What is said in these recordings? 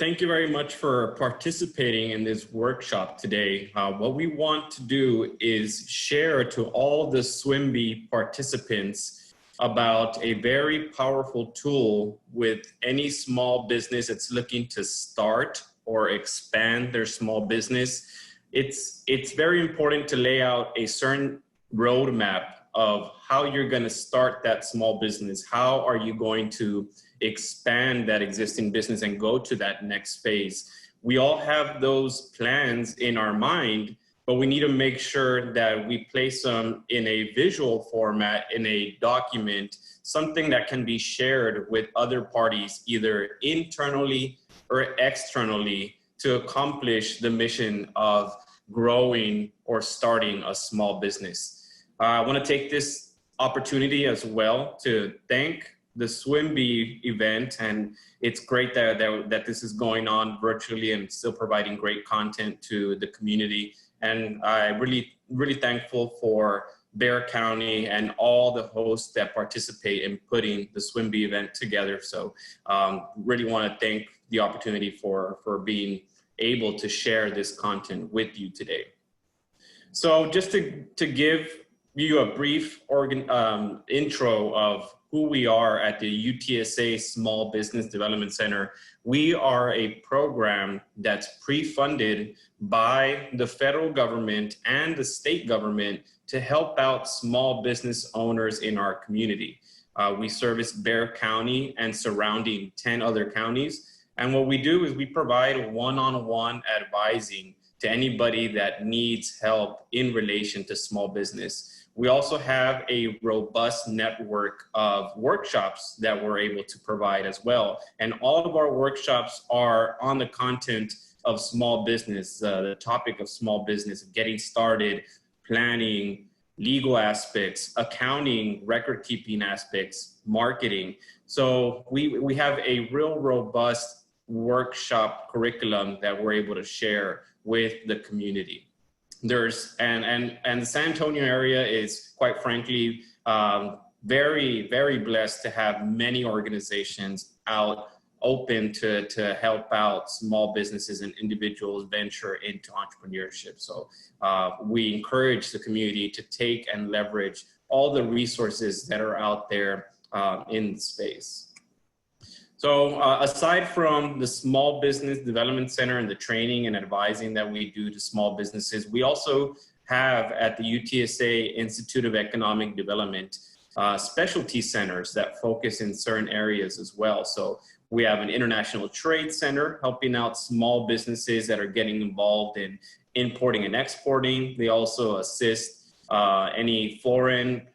thank you very much for participating in this workshop today. What we want to do is share to all the SWIMBY participants about a very powerful tool with any small business that's looking to start or expand their small business. It's very important to lay out a certain roadmap of how you're going to start that small business. How are you going to expand that existing business and go to that next phase? We all have those plans in our mind, but we need to make sure that we place them in a visual format, in a document, something that can be shared with other parties, either internally or externally, to accomplish the mission of growing or starting a small business. I want to take this opportunity as well to thank the SWIMBY event, and it's great that this is going on virtually and still providing great content to the community. And I'm really thankful for Bexar County and all the hosts that participate in putting the SWIMBY event together. So really want to thank the opportunity for being able to share this content with you today. So just to give you a brief intro of who we are at the UTSA Small Business Development Center. We are a program that's pre-funded by the federal government and the state government to help out small business owners in our community. We service Bexar County and surrounding 10 other counties. And what we do is we provide one-on-one advising to anybody that needs help in relation to small business. We also have a robust network of workshops that we're able to provide as well. And all of our workshops are on the content of small business, the topic of small business, getting started, planning, legal aspects, accounting, record keeping aspects, marketing. So we have a real robust workshop curriculum that we're able to share with the community. And the San Antonio area is, quite frankly, very, very blessed to have many organizations out open to help out small businesses and individuals venture into entrepreneurship. So we encourage the community to take and leverage all the resources that are out there in the space. So aside from the Small Business Development Center and the training and advising that we do to small businesses, we also have at the UTSA Institute of Economic Development specialty centers that focus in certain areas as well. So we have an international trade center helping out small businesses that are getting involved in importing and exporting. They also assist any foreign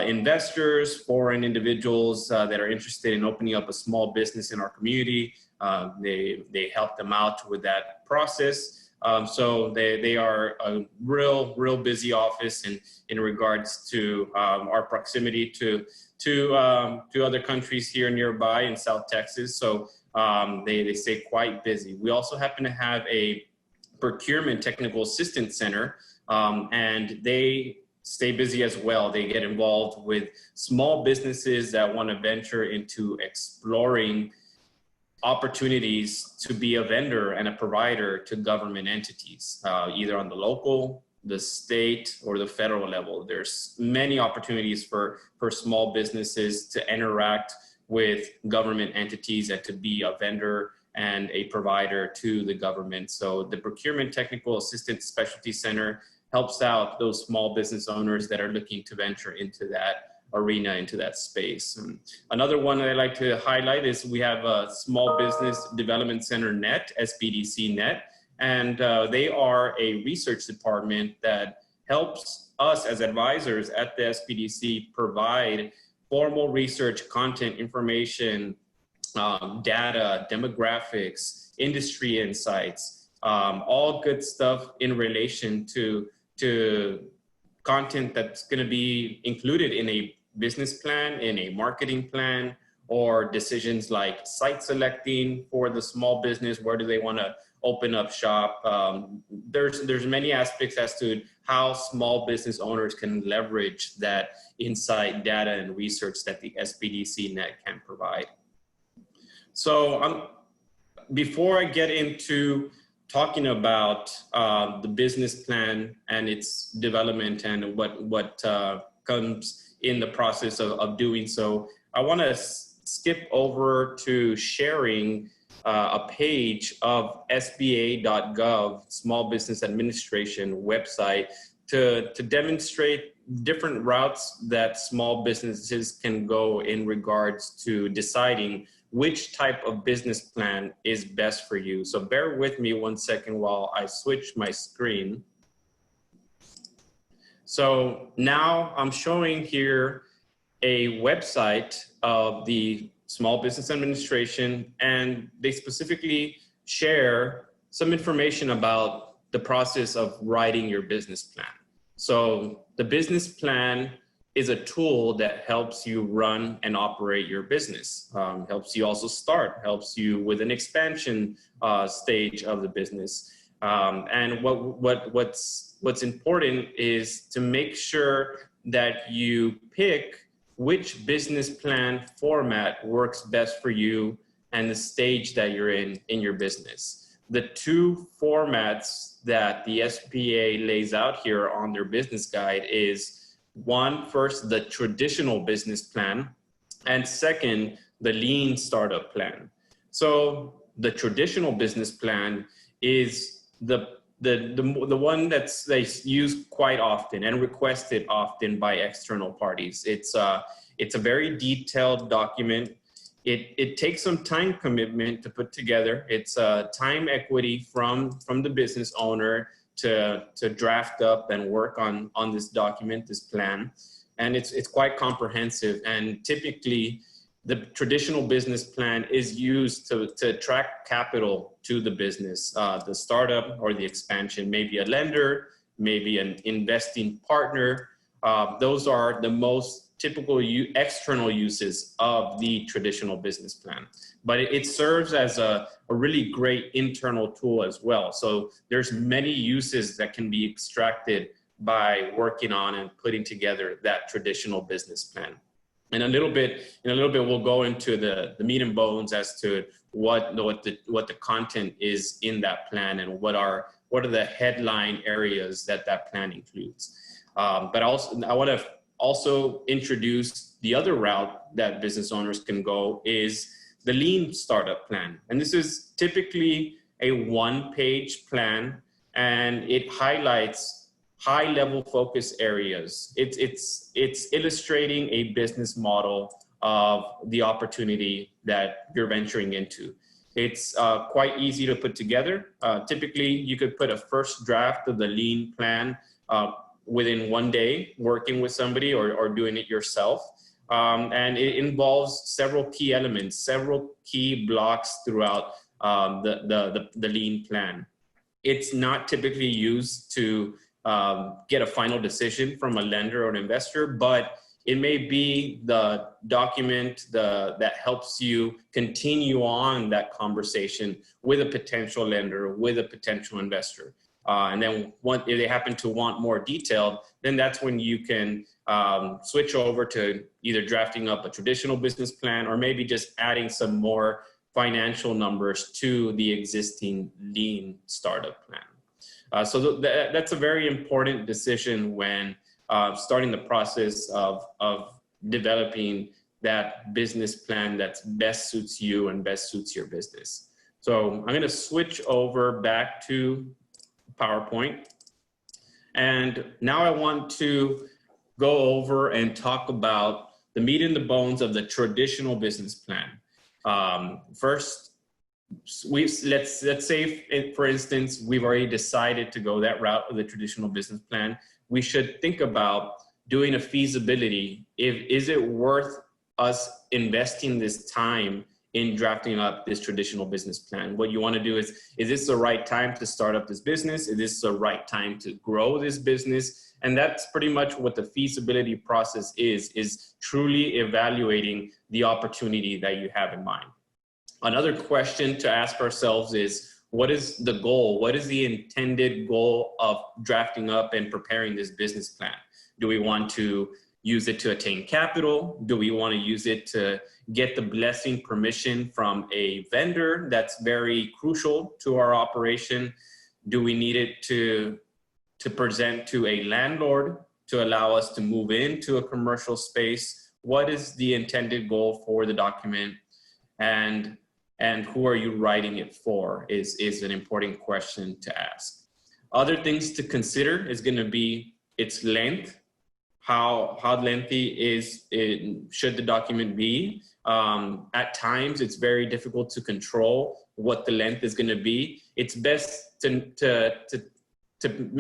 investors, foreign individuals that are interested in opening up a small business in our community. They help them out with that process. So they are a real busy office in regards to our proximity to other countries here nearby in South Texas. So they stay quite busy. We also happen to have a procurement technical assistance center, and they stay busy as well. They get involved with small businesses that want to venture into exploring opportunities to be a vendor and a provider to government entities, either on the local, the state, or the federal level. There's many opportunities for small businesses to interact with government entities and to be a vendor and a provider to the government. So the Procurement Technical Assistance Specialty Center helps out those small business owners that are looking to venture into that arena, into that space. And another one that I like to highlight is we have a Small Business Development Center Net, SBDC Net, and they are a research department that helps us as advisors at the SBDC provide formal research, content, information, data, demographics, industry insights, all good stuff in relation to content that's going to be included in a business plan, in a marketing plan, or decisions like site selecting for the small business. Where do they want to open up shop? There's many aspects as to how small business owners can leverage that insight, data, and research that the SBDC Net can provide. So before I get into talking about the business plan and its development and what comes in the process of doing so, I want to skip over to sharing a page of SBA.gov, Small Business Administration website, to demonstrate different routes that small businesses can go in regards to deciding which type of business plan is best for you. So bear with me 1 second while I switch my screen. So now I'm showing here a website of the Small Business Administration, and they specifically share some information about the process of writing your business plan. So the business plan is a tool that helps you run and operate your business, helps you also start, helps you with an expansion stage of the business. And what's important is to make sure that you pick which business plan format works best for you and the stage that you're in your business. The two formats that the SBA lays out here on their business guide is one, first, the traditional business plan, and second, the lean startup plan. So the traditional business plan is the one that's used quite often and requested often by external parties. It's a very detailed document. It takes some time commitment to put together. It's time equity from the business owner to draft up and work on this document, this plan. And it's quite comprehensive. And typically, the traditional business plan is used to attract capital to the business, the startup or the expansion, maybe a lender, maybe an investing partner. Those are the most typical external uses of the traditional business plan. But it serves as a really great internal tool as well. So there's many uses that can be extracted by working on and putting together that traditional business plan. And in a little bit, we'll go into the meat and bones as to what the content is in that plan and what are the headline areas that plan includes. But also, I want to also introduce the other route that business owners can go is the lean startup plan. And this is typically a one-page plan, and it highlights high-level focus areas. It's illustrating a business model of the opportunity that you're venturing into. It's quite easy to put together. Typically, you could put a first draft of the lean plan within 1 day, working with somebody or doing it yourself. And it involves several key elements, several key blocks throughout the lean plan. It's not typically used to get a final decision from a lender or an investor, but it may be the document that helps you continue on that conversation with a potential lender, with a potential investor. And then if they happen to want more detailed, then that's when you can switch over to either drafting up a traditional business plan or maybe just adding some more financial numbers to the existing lean startup plan. So that's a very important decision when starting the process of developing that business plan that best suits you and best suits your business. So I'm going to switch over back to PowerPoint. And now I want to go over and talk about the meat and the bones of the traditional business plan. First, let's say, for instance, we've already decided to go that route of the traditional business plan. We should think about doing a feasibility. Is it worth us investing this time in drafting up this traditional business plan? What you want to do is this the right time to start up this business? Is this the right time to grow this business? And that's pretty much what the feasibility process is truly evaluating the opportunity that you have in mind. Another question to ask ourselves is, what is the goal? What is the intended goal of drafting up and preparing this business plan? Do we want to use it to attain capital? Do we want to use it to get the blessing permission from a vendor that's very crucial to our operation? Do we need it to present to a landlord to allow us to move into a commercial space? What is the intended goal for the document? And who are you writing it for is an important question to ask. Other things to consider is going to be its length. How lengthy should the document be? At times, it's very difficult to control what the length is going to be. It's best to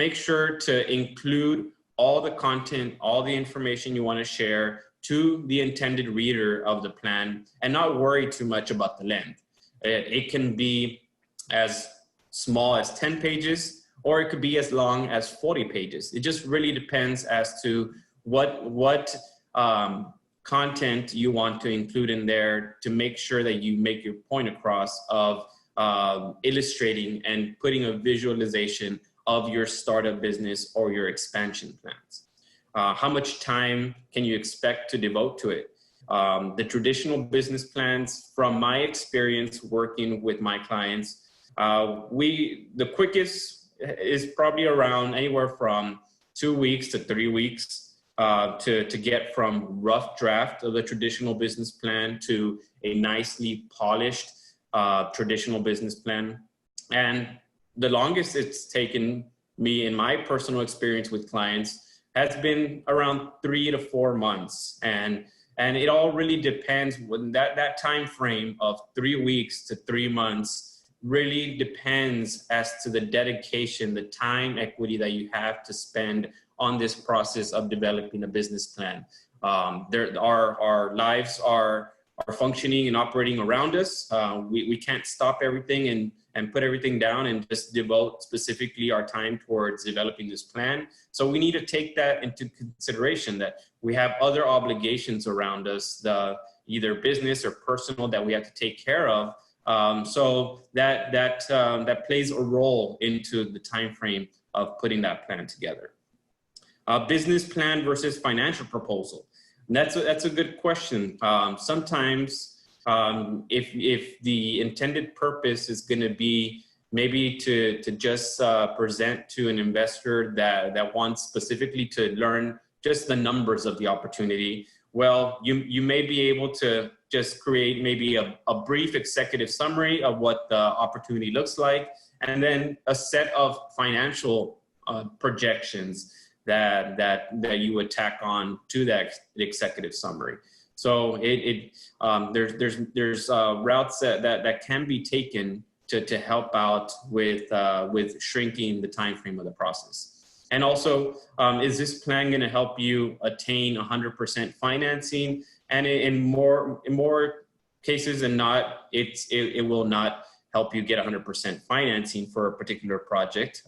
make sure to include all the content, all the information you want to share to the intended reader of the plan, and not worry too much about the length. It can be as small as 10 pages, or it could be as long as 40 pages. It just really depends as to what content you want to include in there to make sure that you make your point across of illustrating and putting a visualization of your startup business or your expansion plans. How much time can you expect to devote to it? The traditional business plans, from my experience working with my clients, the quickest is probably around anywhere from 2 weeks to 3 weeks to get from rough draft of the traditional business plan to a nicely polished traditional business plan. And the longest it's taken me in my personal experience with clients has been around 3 to 4 months. And it all really depends when that time frame of 3 weeks to 3 months really depends as to the dedication, the time equity that you have to spend on this process of developing a business plan. Our lives are functioning and operating around us. We can't stop everything and put everything down and just devote specifically our time towards developing this plan. So we need to take that into consideration, that we have other obligations around us, either business or personal, that we have to take care of. So that plays a role into the time frame of putting that plan together. Business plan versus financial proposal. And that's a good question. Sometimes if the intended purpose is going to be maybe to just present to an investor that wants specifically to learn just the numbers of the opportunity, well, you may be able to just create maybe a brief executive summary of what the opportunity looks like, and then a set of financial projections that you would tack on to that executive summary. So there's routes that can be taken to help out with shrinking the time frame of the process. And also, is this plan going to help you attain 100% financing? And in more cases than not, it will not help you get 100% financing for a particular project.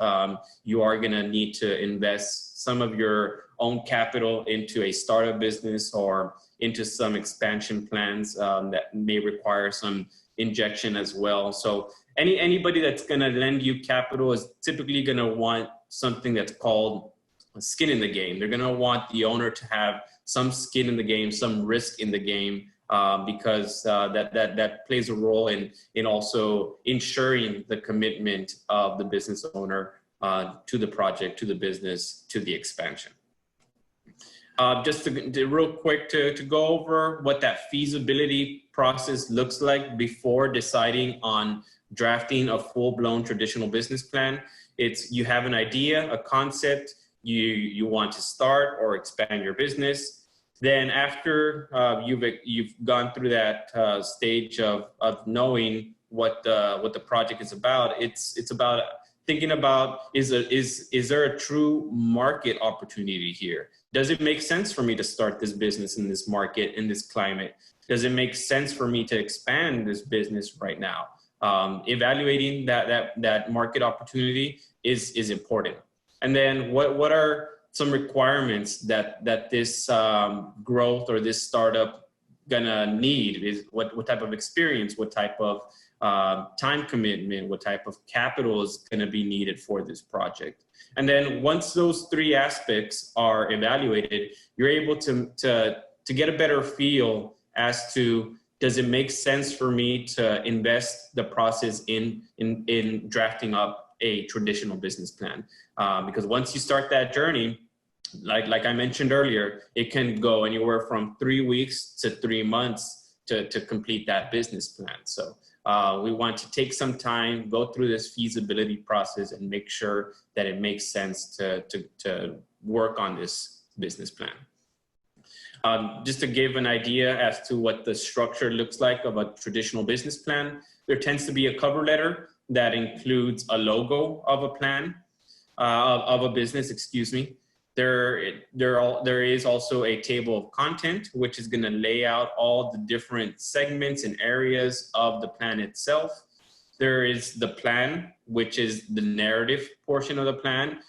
You are going to need to invest some of your own capital into a startup business or into some expansion plans that may require some injection as well. So anybody that's going to lend you capital is typically going to want something that's called skin in the game. They're going to want the owner to have some skin in the game, some risk in the game, because that plays a role in also ensuring the commitment of the business owner to the project, to the business, to the expansion. Just to real quick to go over what that feasibility process looks like before deciding on drafting a full-blown traditional business plan. It's you have an idea, a concept, you want to start or expand your business. Then after you've gone through that stage of knowing what the project is about, it's about thinking about is there a true market opportunity here? Does it make sense for me to start this business in this market, in this climate? Does it make sense for me to expand this business right now? Evaluating that market opportunity is important. And then what are some requirements that this growth or this startup gonna need? Is what type of experience, what type of time commitment, what type of capital is going to be needed for this project. And then once those three aspects are evaluated, you're able to get a better feel as to, does it make sense for me to invest the process in drafting up a traditional business plan? Because once you start that journey, like I mentioned earlier, it can go anywhere from 3 weeks to 3 months to complete that business plan. So we want to take some time, go through this feasibility process, and make sure that it makes sense to work on this business plan. Just to give an idea as to what the structure looks like of a traditional business plan, there tends to be a cover letter that includes a logo of a plan, of a business, excuse me. There is also a table of content, which is going to lay out all the different segments and areas of the plan itself. There is the plan, which is the narrative portion of the plan,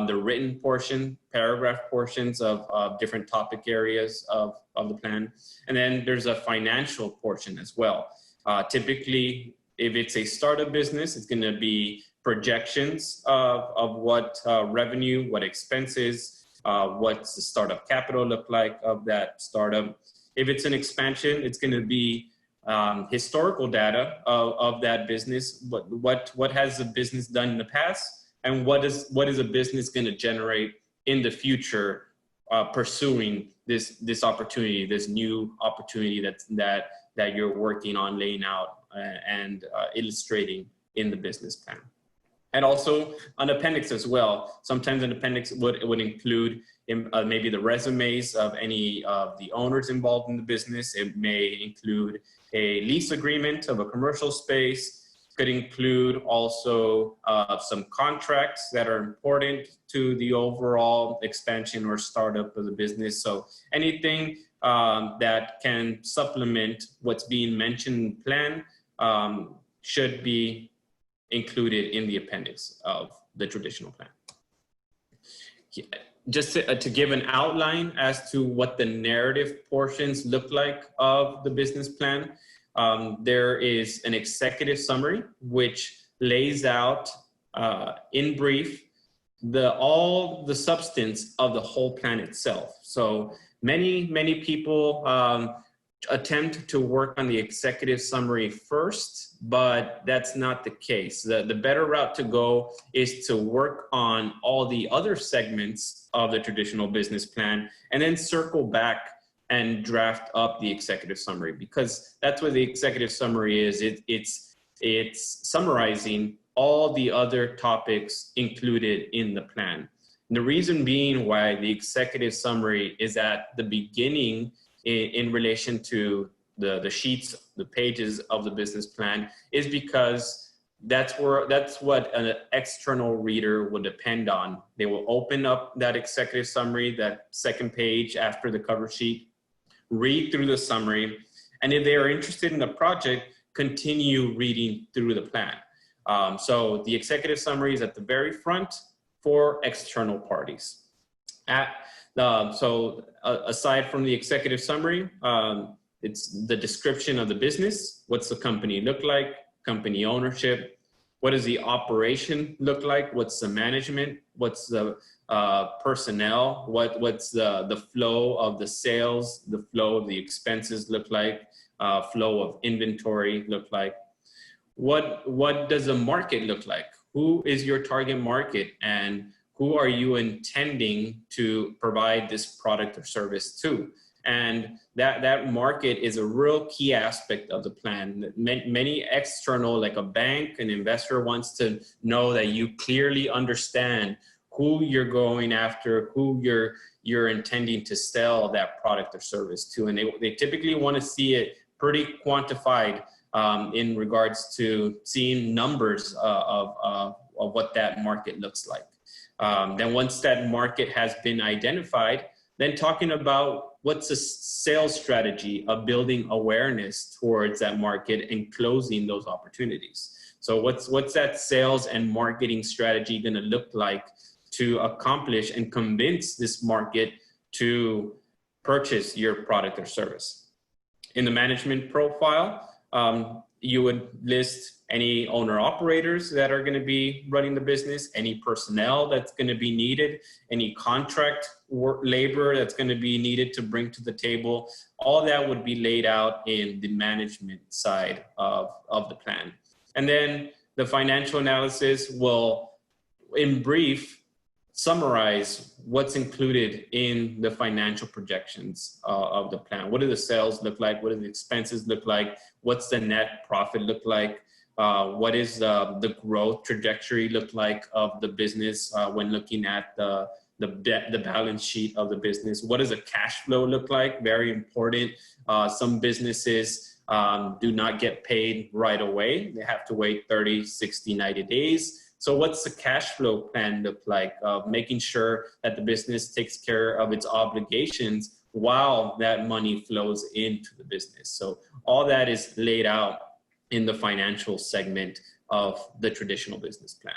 the written portion, paragraph portions of different topic areas of the plan. And then there's a financial portion as well. Typically, if it's a startup business, it's going to be projections of what revenue, what expenses, what's the startup capital look like of that startup. If it's an expansion, it's going to be historical data of that business. What has the business done in the past? And what is a business going to generate in the future, pursuing this opportunity, this new opportunity that you're working on laying out and illustrating in the business plan. And also an appendix as well. Sometimes an appendix would include maybe the resumes of any of the owners involved in the business. It may include a lease agreement of a commercial space. Could include also some contracts that are important to the overall expansion or startup of the business. So anything that can supplement what's being mentioned in the plan should be included in the appendix of the traditional plan. Just to give an outline as to what the narrative portions look like of the business plan, there is an executive summary which lays out in brief all the substance of the whole plan itself. So many people attempt to work on the executive summary first, but that's not the case. The better route to go is to work on all the other segments of the traditional business plan and then circle back and draft up the executive summary, because that's what the executive summary is. It's summarizing all the other topics included in the plan. And the reason being why the executive summary is at the beginning in relation to the sheets, the pages of the business plan, is because that's what an external reader will depend on. They will open up that executive summary, that second page after the cover sheet, read through the summary, and if they are interested in the project, continue reading through the plan. So the executive summary is at the very front for external parties. Aside from the executive summary, it's the description of the business. What's the company look like? Company ownership. What does the operation look like? What's the management? What's the personnel? What's the flow of the sales? The flow of the expenses look like? Flow of inventory look like? What does the market look like? Who is your target market, and who are you intending to provide this product or service to? And that market is a real key aspect of the plan. Many external, like a bank, an investor, wants to know that you clearly understand who you're going after, who you're intending to sell that product or service to. And they typically want to see it pretty quantified in regards to seeing numbers of what that market looks like. Then once that market has been identified, then talking about what's a sales strategy of building awareness towards that market and closing those opportunities. So what's that sales and marketing strategy going to look like to accomplish and convince this market to purchase your product or service? In the management profile, you would list any owner operators that are going to be running the business, any personnel that's going to be needed, any contract work labor that's going to be needed to bring to the table. All that would be laid out in the management side of the plan. And then the financial analysis will, in brief, summarize what's included in the financial projections of the plan. What do the sales look like? What do the expenses look like? What's the net profit look like? What is the growth trajectory look like of the business when looking at the balance sheet of the business? What does a cash flow look like? Very important. Some businesses do not get paid right away. They have to wait 30, 60, 90 days. So what's the cash flow plan look like of making sure that the business takes care of its obligations while that money flows into the business? So all that is laid out in the financial segment of the traditional business plan.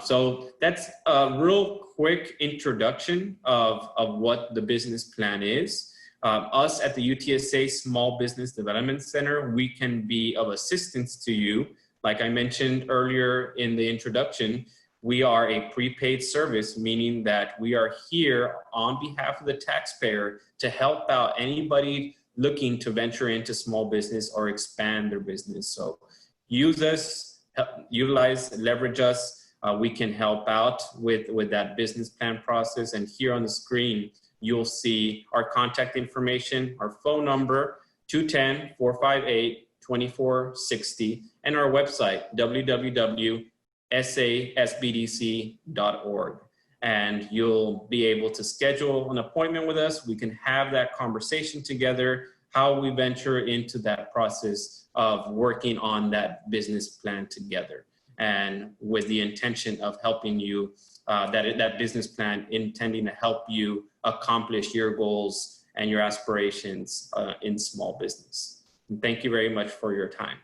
So that's a real quick introduction of what the business plan is. Us at the UTSA Small Business Development Center, we can be of assistance to you. Like I mentioned earlier in the introduction, we are a prepaid service, meaning that we are here on behalf of the taxpayer to help out anybody looking to venture into small business or expand their business. So use us, utilize, leverage us. We can help out with that business plan process. And here on the screen, you'll see our contact information, our phone number, 210-458-2460, and our website, www.usasbdc.org. And you'll be able to schedule an appointment with us. We can have that conversation together, how we venture into that process of working on that business plan together. And with the intention of helping you, that business plan intending to help you accomplish your goals and your aspirations in small business. And thank you very much for your time.